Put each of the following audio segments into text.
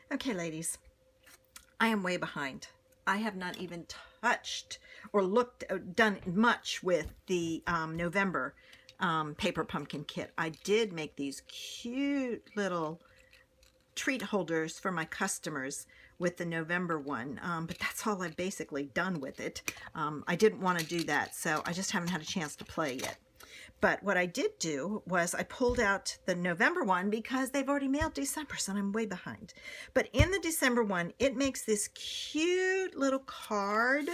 Okay, ladies, I am way behind. I have not even touched or done much with the November paper pumpkin kit. I did make these cute little treat holders for my customers with the November one, but that's all I've basically done with it. I didn't want to do that, so I just haven't had a chance to play yet. But what I did do was I pulled out the November one because they've already mailed December, so I'm way behind. But in the December one, it makes this cute little card.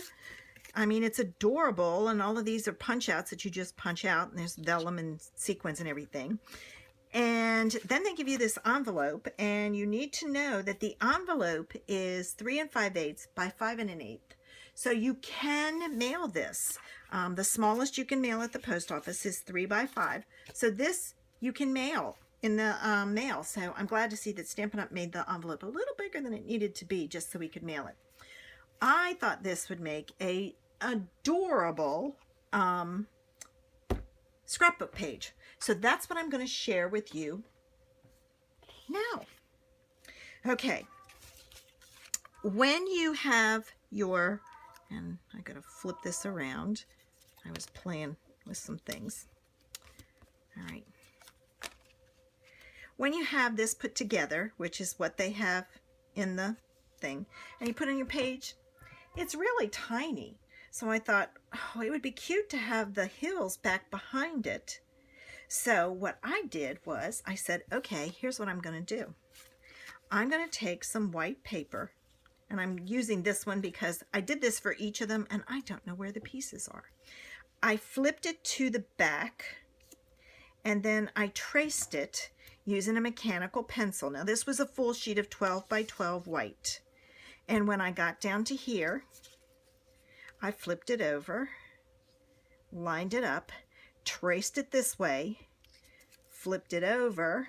I mean, it's adorable, and all of these are punch outs that you just punch out, and there's vellum and sequins and everything. And then they give you this envelope, and you need to know that the envelope is 3 5/8 by 5 1/8. So you can mail this. The smallest you can mail at the post office is 3 by 5. So this you can mail in the mail. So I'm glad to see that Stampin' Up! Made the envelope a little bigger than it needed to be just so we could mail it. I thought this would make a adorable scrapbook page. So that's what I'm going to share with you now. Okay. When you have your, and I got to flip this around. I was playing with some things. All right. When you have this put together, which is what they have in the thing, and you put on your page, it's really tiny. So I thought, oh, it would be cute to have the hills back behind it. So what I did was I said, okay, here's what I'm going to do. I'm going to take some white paper, and I'm using this one because I did this for each of them, and I don't know where the pieces are. I flipped it to the back, and then I traced it using a mechanical pencil. Now this was a full sheet of 12 by 12 white. And when I got down to here, I flipped it over, lined it up, traced it this way, flipped it over,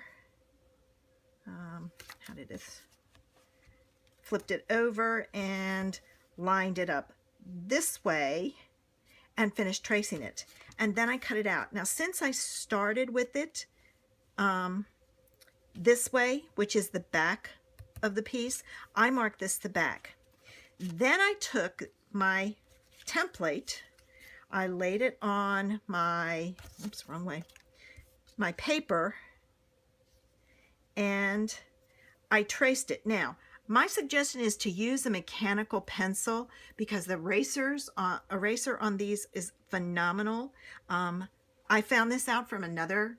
flipped it over and lined it up this way and finished tracing it. And then I cut it out. Now since I started with it this way, which is the back of the piece, I marked this the back. Then I took my template, I laid it on my, oops, wrong way, my paper, and I traced it. Now, my suggestion is to use a mechanical pencil because the eraser on these is phenomenal. I found this out from another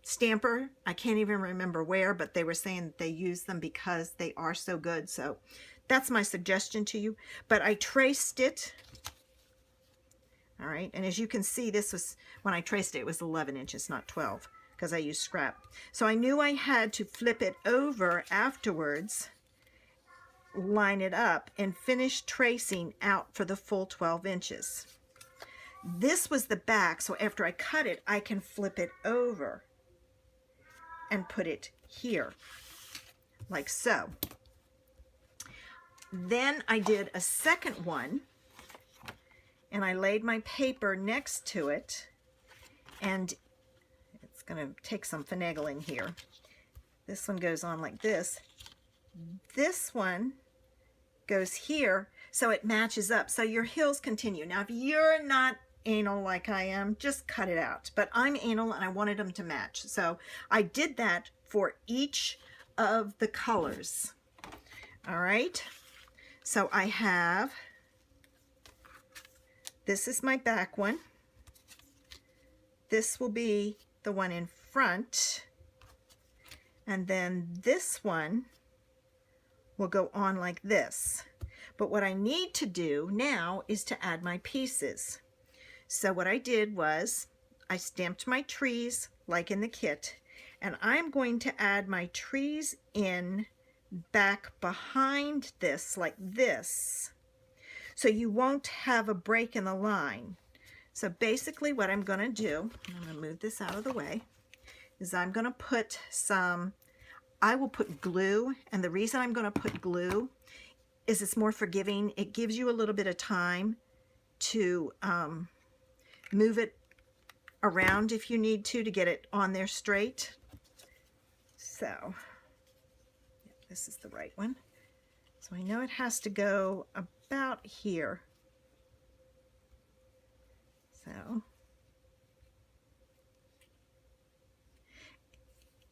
stamper. I can't even remember where, but they were saying that they use them because they are so good. So that's my suggestion to you. But I traced it. All right, and as you can see, this was, when I traced it, it was 11 inches, not 12, because I used scrap. So I knew I had to flip it over afterwards, line it up, and finish tracing out for the full 12 inches. This was the back, so after I cut it, I can flip it over and put it here, like so. Then I did a second one, and I laid my paper next to it, and it's going to take some finagling here. This one goes on like this. This one goes here, so it matches up. So your hills continue. Now, if you're not anal like I am, just cut it out. But I'm anal, and I wanted them to match. So I did that for each of the colors. All right. So I have, this is my back one. This will be the one in front. And then this one will go on like this. But what I need to do now is to add my pieces. So what I did was I stamped my trees like in the kit, and I'm going to add my trees in back behind this like this, so you won't have a break in the line. So basically what I'm going to do, I'm going to move this out of the way, is I'm going to put some, I will put glue, and the reason I'm going to put glue is it's more forgiving. It gives you a little bit of time to move it around if you need to get it on there straight. So this is the right one. So I know it has to go about here. So,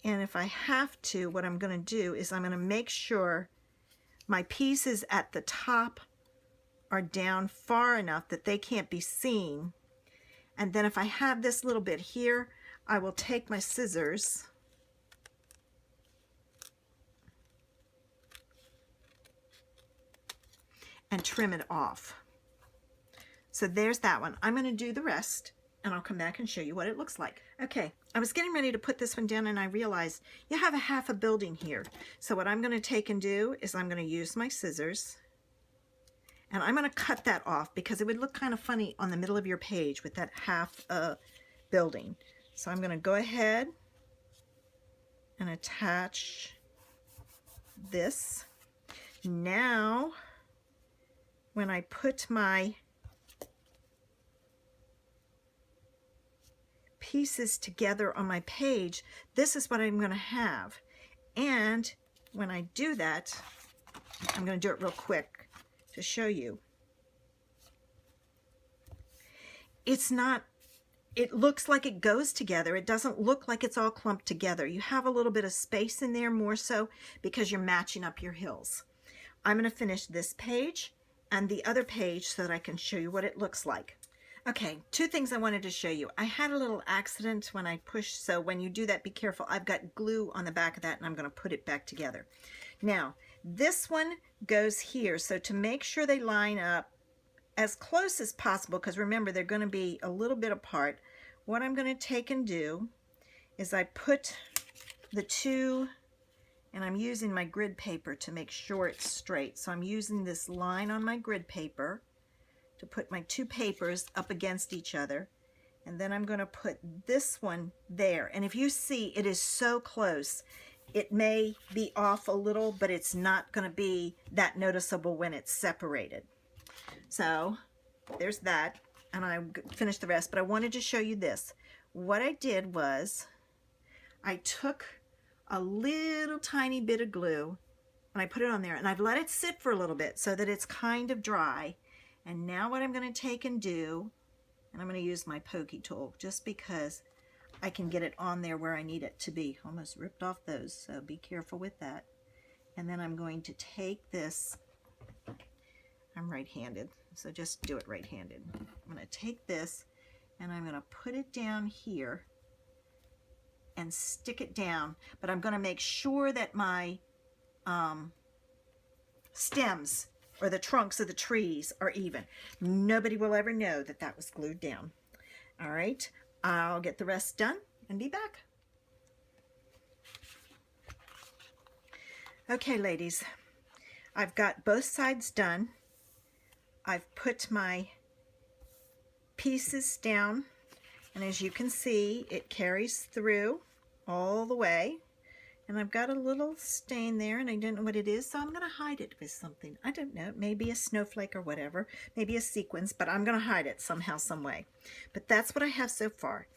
and if I have to, what I'm going to do is I'm going to make sure my pieces at the top are down far enough that they can't be seen. And then if I have this little bit here, I will take my scissors and trim it off. So there's that one. I'm going to do the rest and I'll come back and show you what it looks like. Okay, I was getting ready to put this one down and I realized you have a half a building here. So what I'm going to take and do is I'm going to use my scissors and I'm going to cut that off because it would look kind of funny on the middle of your page with that half building. So I'm going to go ahead and attach this. Now, when I put my pieces together on my page, this is what I'm going to have. And when I do that, I'm going to do it real quick to show you. It's not, it looks like it goes together. It doesn't look like it's all clumped together. You have a little bit of space in there more so because you're matching up your hills. I'm going to finish this page and the other page so that I can show you what it looks like. Okay, two things I wanted to show you. I had a little accident when I pushed, so when you do that, be careful. I've got glue on the back of that and I'm going to put it back together. Now, this one goes here, so to make sure they line up as close as possible, because remember, they're going to be a little bit apart, what I'm going to take and do is I put the two, and I'm using my grid paper to make sure it's straight. So I'm using this line on my grid paper to put my two papers up against each other, and then I'm going to put this one there. And if you see, it is so close, it may be off a little, but it's not going to be that noticeable when it's separated. So there's that, and I finished the rest, but I wanted to show you this. What I did was I took a little tiny bit of glue and I put it on there, and I've let it sit for a little bit so that it's kind of dry. And now what I'm going to take and do, and I'm going to use my pokey tool just because I can get it on there where I need it to be. Almost ripped off those, so be careful with that. And then I'm going to take this, I'm right-handed, so just do it right-handed. I'm going to take this and I'm going to put it down here and stick it down, but I'm going to make sure that my stems or the trunks of the trees are even. Nobody will ever know that that was glued down. All right, I'll get the rest done and be back. Okay, ladies, I've got both sides done. I've put my pieces down, and as you can see, it carries through all the way. And I've got a little stain there, and I don't know what it is, so I'm going to hide it with something. I don't know, maybe a snowflake or whatever, maybe a sequence, but I'm going to hide it somehow, some way. But that's what I have so far.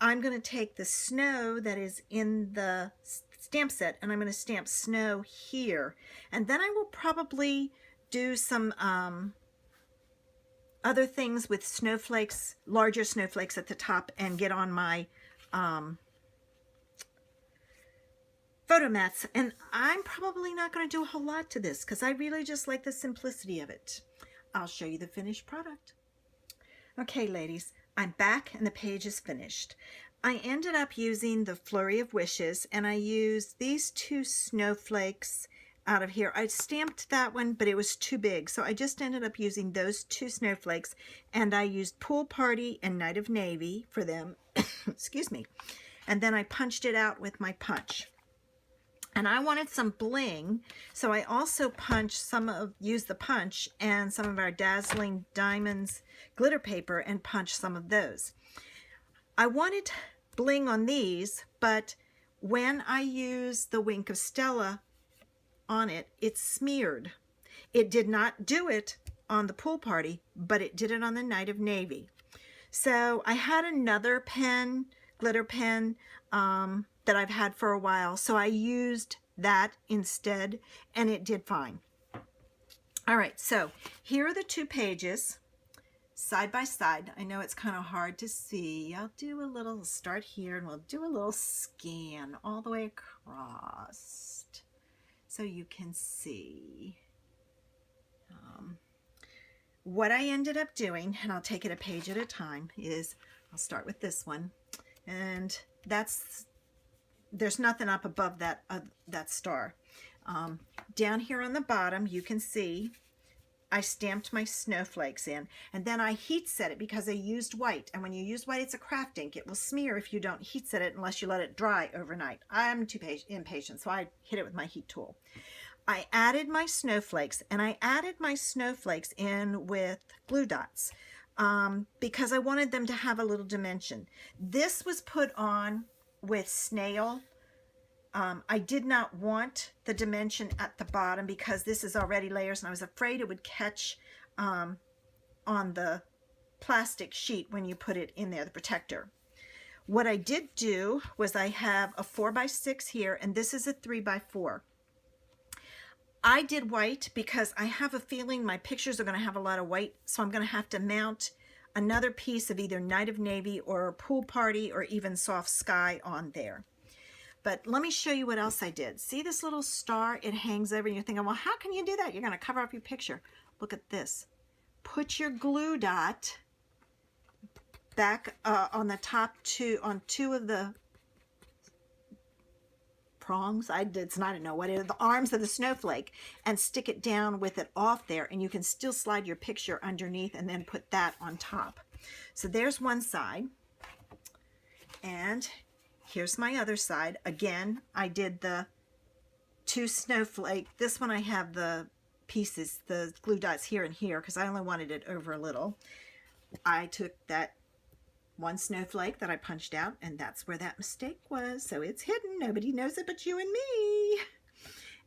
I'm going to take the snow that is in the stamp set, and I'm going to stamp snow here. And then I will probably do some other things with snowflakes, larger snowflakes at the top, and get on my photo mats. And I'm probably not going to do a whole lot to this because I really just like the simplicity of it. I'll show you the finished product. Okay, ladies, I'm back and the page is finished. I ended up using the Flurry of Wishes, and I used these two snowflakes out of here. I stamped that one, but it was too big, so I just ended up using those two snowflakes, and I used Pool Party and Night of Navy for them. Excuse me. And then I punched it out with my punch. And I wanted some bling, so I also used the punch and some of our Dazzling Diamonds glitter paper and punched some of those. I wanted bling on these, but when I used the Wink of Stella on it, it smeared. It did not do it on the Pool Party, but it did it on the Night of Navy. So I had another pen, glitter pen, that I've had for a while, so I used that instead, and it did fine. All right, so here are the 2 pages side by side. I know it's kind of hard to see. I'll do a little start here, and we'll do a little scan all the way across so you can see. What I ended up doing, and I'll take it a page at a time, is I'll start with this one, and there's nothing up above that star. Down here on the bottom, you can see I stamped my snowflakes in, and then I heat set it because I used white, and when you use white, it's a craft ink. It will smear if you don't heat set it unless you let it dry overnight. I'm too impatient, so I hit it with my heat tool. I added my snowflakes, and I added my snowflakes in with glue dots because I wanted them to have a little dimension. This was put on with snail. I did not want the dimension at the bottom because this is already layers, and I was afraid it would catch on the plastic sheet when you put it in there, the protector. What I did do was I have a 4x6 here, and this is a 3x4. I did white because I have a feeling my pictures are going to have a lot of white, so I'm going to have to mount another piece of either Night of Navy or Pool Party or even Soft Sky on there. But let me show you what else I did. See this little star? It hangs over, and you're thinking, well, how can you do that? You're going to cover up your picture. Look at this. Put your glue dot back on the top on 2 of the prongs. I don't know what it is, the arms of the snowflake, and stick it down with it off there, and you can still slide your picture underneath and then put that on top. So there's one side, and here's my other side. Again, I did the 2 snowflake. This one I have the pieces, the glue dots here and here, because I only wanted it over a little. I took that 1 snowflake that I punched out, and that's where that mistake was. So it's hidden. Nobody knows it but you and me.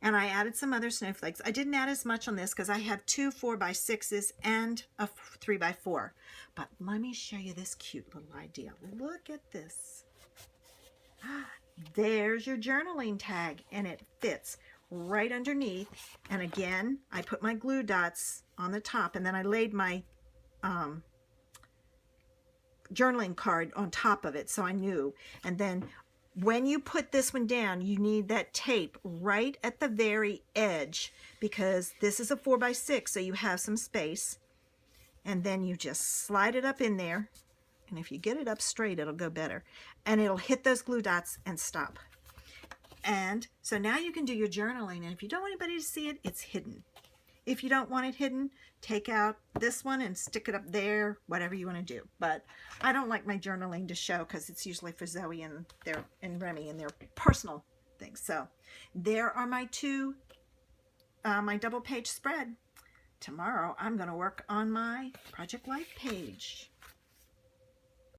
And I added some other snowflakes. I didn't add as much on this because I have 2 4x6s and a 3x4. But let me show you this cute little idea. Look at this. There's your journaling tag, and it fits right underneath. And again, I put my glue dots on the top, and then I laid my journaling card on top of it, so I knew. And then when you put this one down, you need that tape right at the very edge, because this is a 4x6, so you have some space. And then you just slide it up in there, and if you get it up straight, it'll go better, and it'll hit those glue dots and stop. And so now you can do your journaling, and if you don't want anybody to see it, it's hidden. If you don't want it hidden, take out this one and stick it up there, whatever you want to do. But I don't like my journaling to show because it's usually for Zoe and Remy and their personal things. So there are my 2, my double page spread. Tomorrow I'm going to work on my Project Life page.